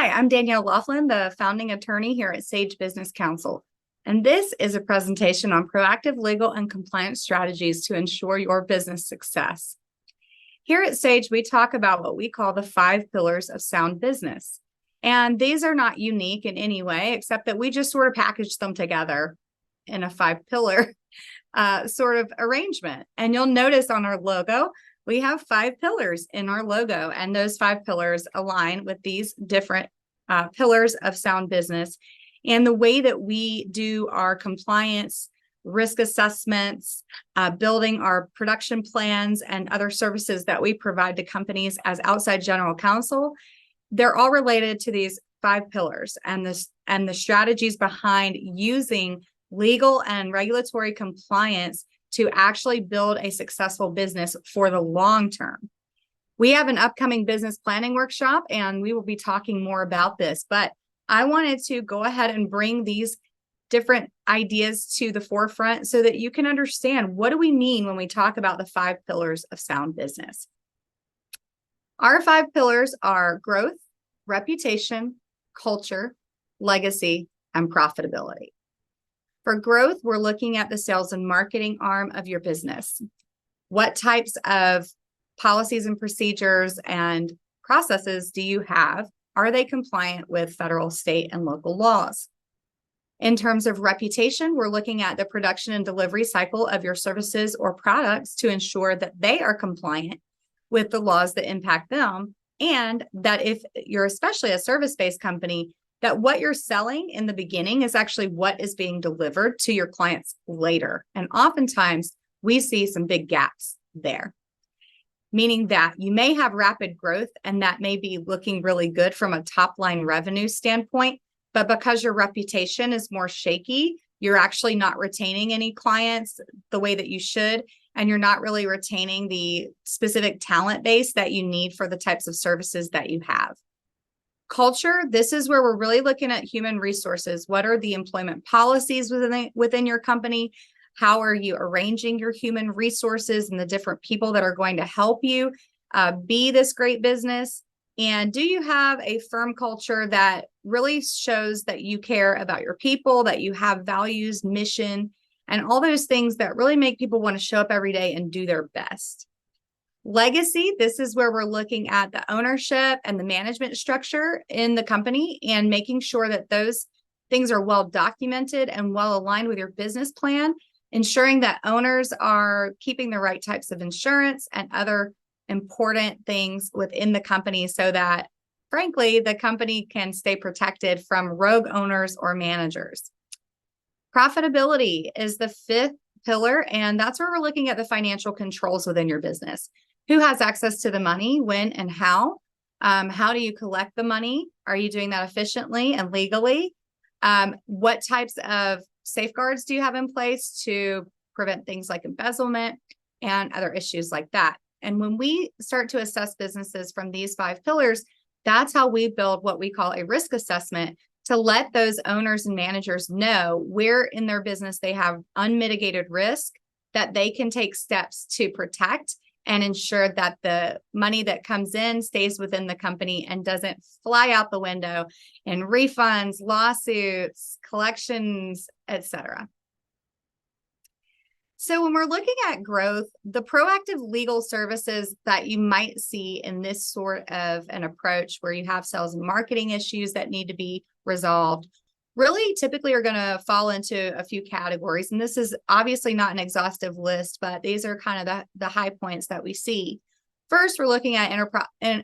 Hi, I'm Danielle Laughlin, the founding attorney here at Sage Business Counsel. And this is a presentation on proactive legal and compliance strategies to ensure your business success. Here at Sage, we talk about what we call the 5 pillars of sound business. And these are not unique in any way, except that we just sort of package them together in a 5-pillar sort of arrangement. And you'll notice on our logo, we have 5 pillars in our logo, and those 5 pillars align with these different pillars of sound business. And the way that we do our compliance, risk assessments, building our production plans, and other services that we provide to companies as outside general counsel, they're all related to these 5 pillars and the strategies behind using legal and regulatory compliance to actually build a successful business for the long term. We have an upcoming business planning workshop, and we will be talking more about this, but I wanted to go ahead and bring these different ideas to the forefront so that you can understand, what do we mean when we talk about the 5 pillars of sound business? Our 5 pillars are growth, reputation, culture, legacy, and profitability. For growth, we're looking at the sales and marketing arm of your business. What types of policies and procedures and processes do you have? Are they compliant with federal, state, and local laws? In terms of reputation, we're looking at the production and delivery cycle of your services or products to ensure that they are compliant with the laws that impact them, and that if you're especially a service-based company, that what you're selling in the beginning is actually what is being delivered to your clients later. And oftentimes we see some big gaps there, meaning that you may have rapid growth and that may be looking really good from a top line revenue standpoint, but because your reputation is more shaky, you're actually not retaining any clients the way that you should, and you're not really retaining the specific talent base that you need for the types of services that you have. Culture, this is where we're really looking at human resources. What are the employment policies within your company? How are you arranging your human resources and the different people that are going to help you be this great business? And do you have a firm culture that really shows that you care about your people, that you have values, mission, and all those things that really make people want to show up every day and do their best? Legacy, this is where we're looking at the ownership and the management structure in the company and making sure that those things are well documented and well aligned with your business plan, ensuring that owners are keeping the right types of insurance and other important things within the company so that, frankly, the company can stay protected from rogue owners or managers. Profitability is the 5th pillar, and that's where we're looking at the financial controls within your business. Who has access to the money, when and how? How do you collect the money? Are you doing that efficiently and legally? What types of safeguards do you have in place to prevent things like embezzlement and other issues like that? And when we start to assess businesses from these 5 pillars, that's how we build what we call a risk assessment to let those owners and managers know where in their business they have unmitigated risk that they can take steps to protect and ensure that the money that comes in stays within the company and doesn't fly out the window in refunds, lawsuits, collections, etc. So when we're looking at growth, the proactive legal services that you might see in this sort of an approach where you have sales and marketing issues that need to be resolved really typically are going to fall into a few categories. And this is obviously not an exhaustive list, but these are kind of the high points that we see. First, we're looking at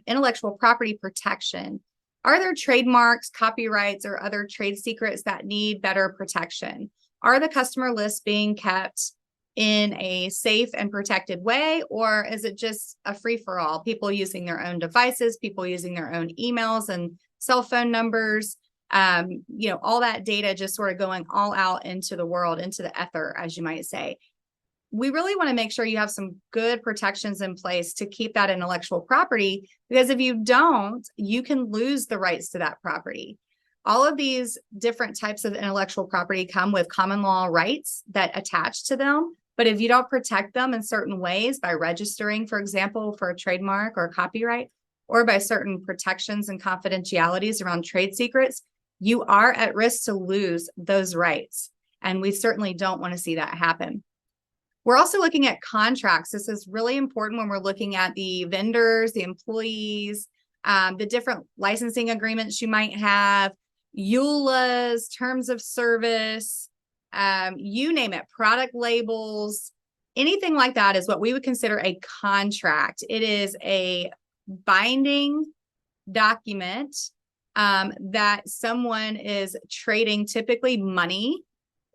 intellectual property protection. Are there trademarks, copyrights, or other trade secrets that need better protection? Are the customer lists being kept in a safe and protected way, or is it just a free-for-all? People using their own devices, people using their own emails and cell phone numbers, all that data just sort of going all out into the world, into the ether, as you might say. We really want to make sure you have some good protections in place to keep that intellectual property, because if you don't, you can lose the rights to that property. All of these different types of intellectual property come with common law rights that attach to them. But if you don't protect them in certain ways by registering, for example, for a trademark or a copyright, or by certain protections and confidentialities around trade secrets, you are at risk to lose those rights. And we certainly don't want to see that happen. We're also looking at contracts. This is really important when we're looking at the vendors, the employees, the different licensing agreements you might have, EULAs, terms of service, you name it, product labels, anything like that is what we would consider a contract. It is a binding document that someone is trading, typically money,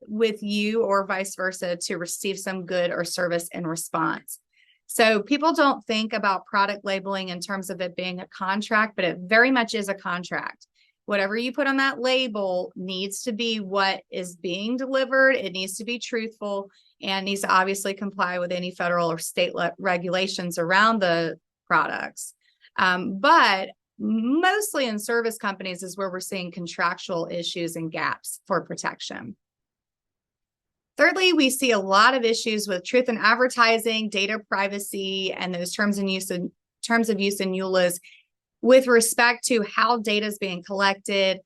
with you or vice versa to receive some good or service in response. So people don't think about product labeling in terms of it being a contract, but it very much is a contract. Whatever you put on that label needs to be what is being delivered. It needs to be truthful and needs to obviously comply with any federal or state regulations around the products. But mostly in service companies is where we're seeing contractual issues and gaps for protection. Thirdly, we see a lot of issues with truth in advertising, data privacy, and those terms of use and EULAs with respect to how data is being collected,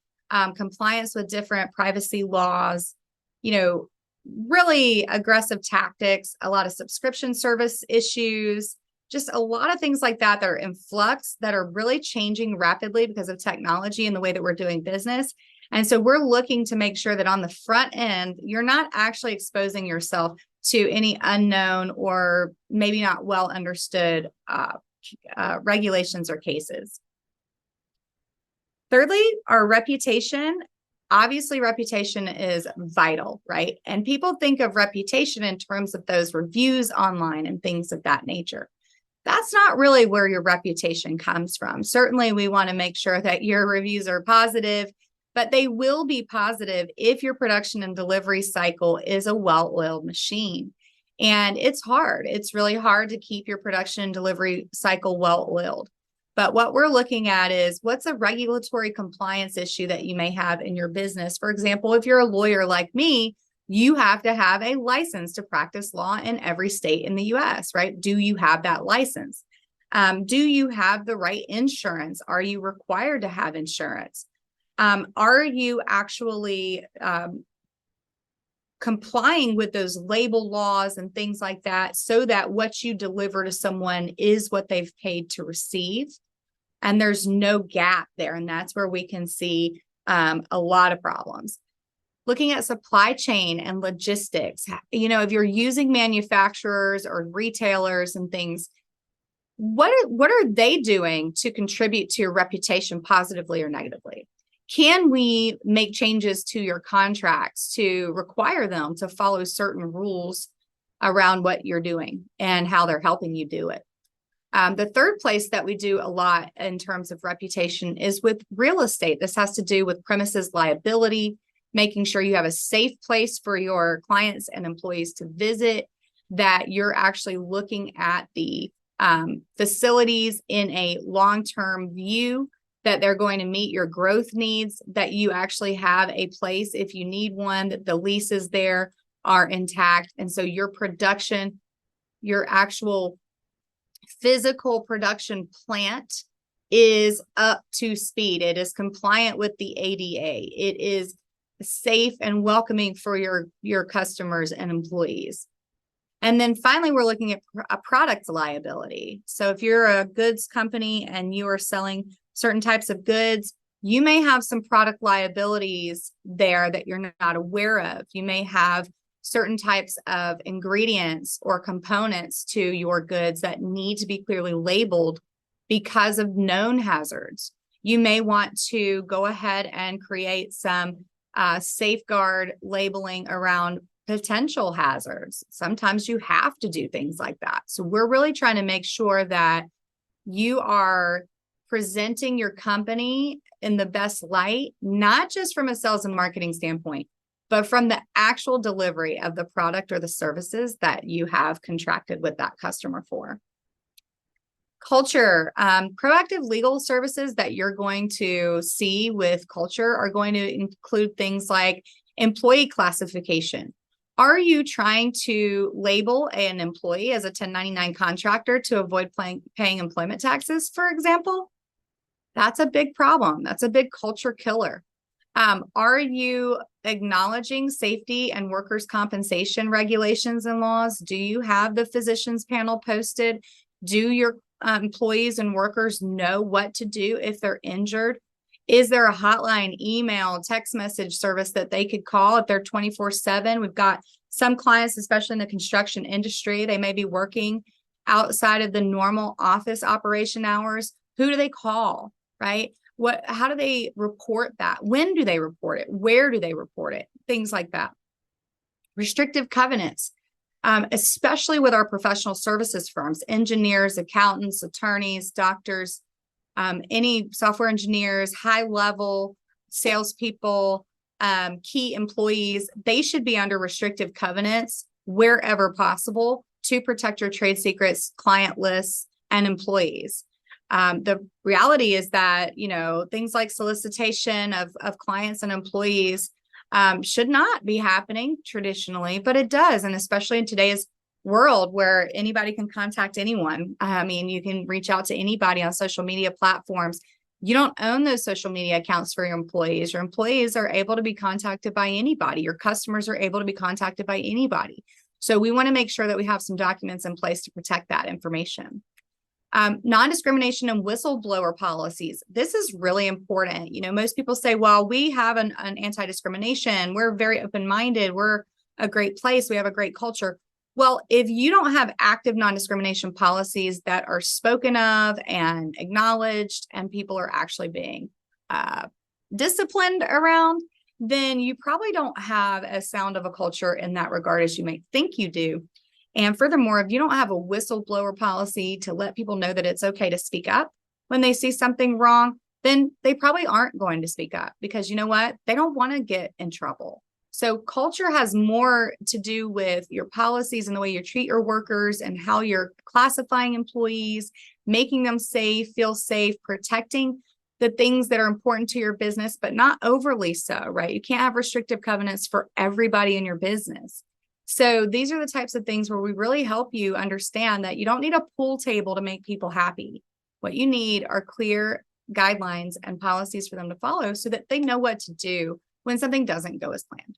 compliance with different privacy laws, really aggressive tactics, a lot of subscription service issues, just a lot of things like that that are in flux that are really changing rapidly because of technology and the way that we're doing business. And so we're looking to make sure that on the front end, you're not actually exposing yourself to any unknown or maybe not well understood regulations or cases. Thirdly, our reputation. Obviously, reputation is vital, right? And people think of reputation in terms of those reviews online and things of that nature. That's not really where your reputation comes from. Certainly, we want to make sure that your reviews are positive, but they will be positive if your production and delivery cycle is a well-oiled machine. And it's hard. It's really hard to keep your production and delivery cycle well-oiled. But what we're looking at is what's a regulatory compliance issue that you may have in your business. For example, if you're a lawyer like me, you have to have a license to practice law in every state in the US, right? Do you have that license? Do you have the right insurance? Are you required to have insurance? Are you actually complying with those label laws and things like that so that what you deliver to someone is what they've paid to receive? And there's no gap there. And that's where we can see a lot of problems. Looking at supply chain and logistics, if you're using manufacturers or retailers and things, what are they doing to contribute to your reputation positively or negatively? Can we make changes to your contracts to require them to follow certain rules around what you're doing and how they're helping you do it? The third place that we do a lot in terms of reputation is with real estate. This has to do with premises liability, making sure you have a safe place for your clients and employees to visit, that you're actually looking at the facilities in a long-term view, that they're going to meet your growth needs, that you actually have a place if you need one, that the leases there are intact. And so your production, your actual physical production plant is up to speed. It is compliant with the ADA. It is safe and welcoming for your customers and employees. And then finally, we're looking at a product liability. So if you're a goods company and you are selling certain types of goods, you may have some product liabilities there that you're not aware of. You may have certain types of ingredients or components to your goods that need to be clearly labeled because of known hazards. You may want to go ahead and create some safeguard labeling around potential hazards. Sometimes you have to do things like that. So we're really trying to make sure that you are presenting your company in the best light, not just from a sales and marketing standpoint, but from the actual delivery of the product or the services that you have contracted with that customer for. Culture, proactive legal services that you're going to see with culture are going to include things like employee classification. Are you trying to label an employee as a 1099 contractor to avoid paying employment taxes, for example? That's a big problem. That's a big culture killer. Are you acknowledging safety and workers' compensation regulations and laws? Do you have the physicians panel posted? Do your employees and workers know what to do if they're injured? Is there a hotline, email, text message service that they could call if they're 24/7? We've got some clients, especially in the construction industry, they may be working outside of the normal office operation hours. Who do they call, right? How do they report that? When do they report it? Where do they report it? Things like that. Restrictive covenants, especially with our professional services firms, engineers, accountants, attorneys, doctors, any software engineers, high level salespeople, key employees, they should be under restrictive covenants wherever possible to protect your trade secrets, client lists, and employees. The reality is that, things like solicitation of clients and employees should not be happening traditionally, but it does. And especially in today's world where anybody can contact anyone. I mean, you can reach out to anybody on social media platforms. You don't own those social media accounts for your employees. Your employees are able to be contacted by anybody. Your customers are able to be contacted by anybody. So we want to make sure that we have some documents in place to protect that information. Non-discrimination and whistleblower policies. This is really important. Most people say, well, we have an anti-discrimination. We're very open-minded. We're a great place. We have a great culture. Well, if you don't have active non-discrimination policies that are spoken of and acknowledged and people are actually being disciplined around, then you probably don't have as sound of a culture in that regard as you may think you do. And furthermore, if you don't have a whistleblower policy to let people know that it's okay to speak up when they see something wrong, then they probably aren't going to speak up because you know what? They don't want to get in trouble. So culture has more to do with your policies and the way you treat your workers and how you're classifying employees, making them feel safe, protecting the things that are important to your business, but not overly so, right? You can't have restrictive covenants for everybody in your business. So these are the types of things where we really help you understand that you don't need a pool table to make people happy. What you need are clear guidelines and policies for them to follow so that they know what to do when something doesn't go as planned.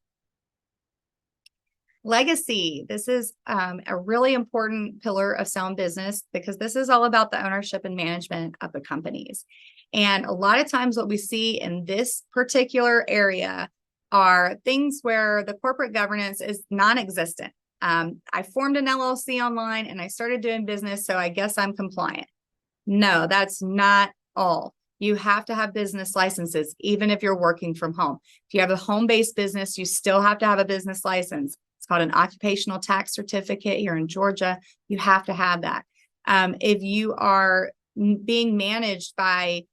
Legacy. This is a really important pillar of sound business because this is all about the ownership and management of the companies. And a lot of times what we see in this particular area are things where the corporate governance is non-existent. I formed an LLC online and I started doing business, so I guess I'm compliant. No, that's not all. You have to have business licenses, even if you're working from home. If you have a home-based business, you still have to have a business license. It's called an occupational tax certificate here in Georgia. You have to have that. If you are being managed by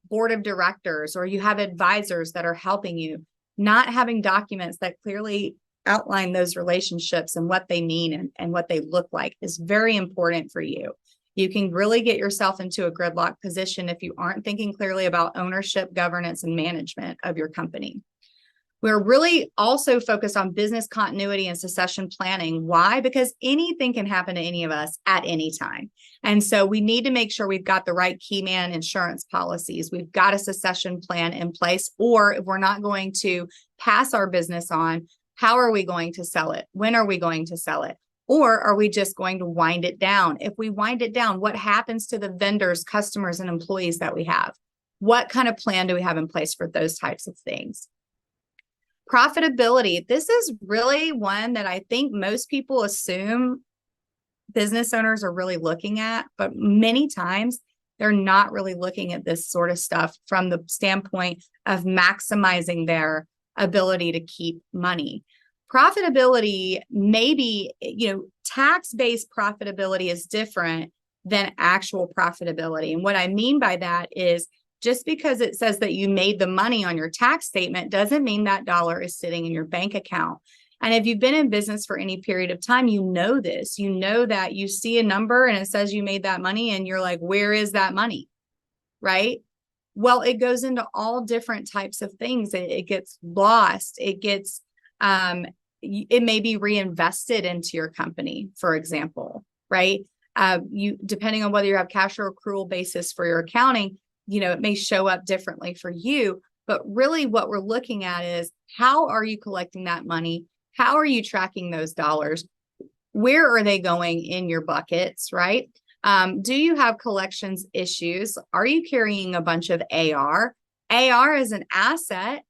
board of directors or you have advisors that are helping you, not having documents that clearly outline those relationships and what they mean and what they look like is very important for you. You can really get yourself into a gridlock position if you aren't thinking clearly about ownership, governance, and management of your company. We're really also focused on business continuity and succession planning. Why? Because anything can happen to any of us at any time. And so we need to make sure we've got the right key man insurance policies. We've got a succession plan in place, or if we're not going to pass our business on, how are we going to sell it? When are we going to sell it? Or are we just going to wind it down? If we wind it down, what happens to the vendors, customers, and employees that we have? What kind of plan do we have in place for those types of things? Profitability. This is really one that I think most people assume business owners are really looking at, but many times they're not really looking at this sort of stuff from the standpoint of maximizing their ability to keep money. Profitability, maybe, tax-based profitability is different than actual profitability. And what I mean by that is just because it says that you made the money on your tax statement doesn't mean that dollar is sitting in your bank account. And if you've been in business for any period of time, you know this. You know that you see a number and it says you made that money and you're like, where is that money? Right? Well, it goes into all different types of things. It gets lost. It gets, it may be reinvested into your company, for example, right? Depending on whether you have cash or accrual basis for your accounting, it may show up differently for you, but really what we're looking at is how are you collecting that money? How are you tracking those dollars? Where are they going in your buckets, right? Do you have collections issues? Are you carrying a bunch of AR? AR is an asset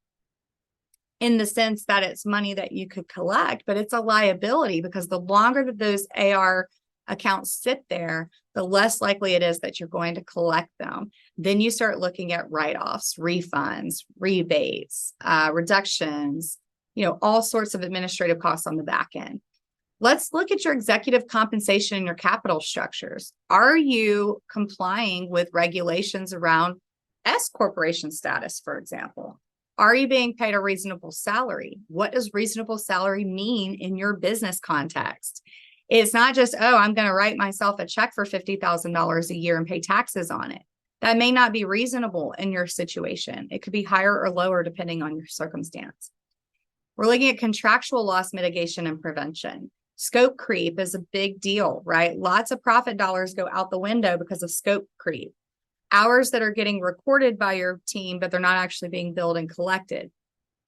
in the sense that it's money that you could collect, but it's a liability because the longer that those AR accounts sit there, the less likely it is that you're going to collect them. Then you start looking at write-offs, refunds, rebates, reductions, all sorts of administrative costs on the back end. Let's look at your executive compensation and your capital structures. Are you complying with regulations around S corporation status, for example? Are you being paid a reasonable salary? What does reasonable salary mean in your business context? It's not just, oh, I'm going to write myself a check for $50,000 a year and pay taxes on it. That may not be reasonable in your situation. It could be higher or lower depending on your circumstance. We're looking at contractual loss mitigation and prevention. Scope creep is a big deal, right? Lots of profit dollars go out the window because of scope creep. Hours that are getting recorded by your team, but they're not actually being billed and collected.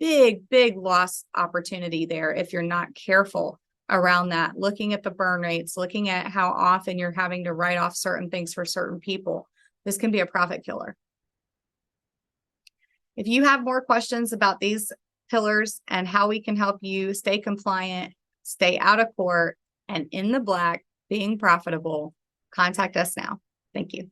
Big, big loss opportunity there if you're not careful around that. Looking at the burn rates, looking at how often you're having to write off certain things for certain people. This can be a profit killer. If you have more questions about these pillars and how we can help you stay compliant, stay out of court, and in the black, being profitable, contact us now. Thank you.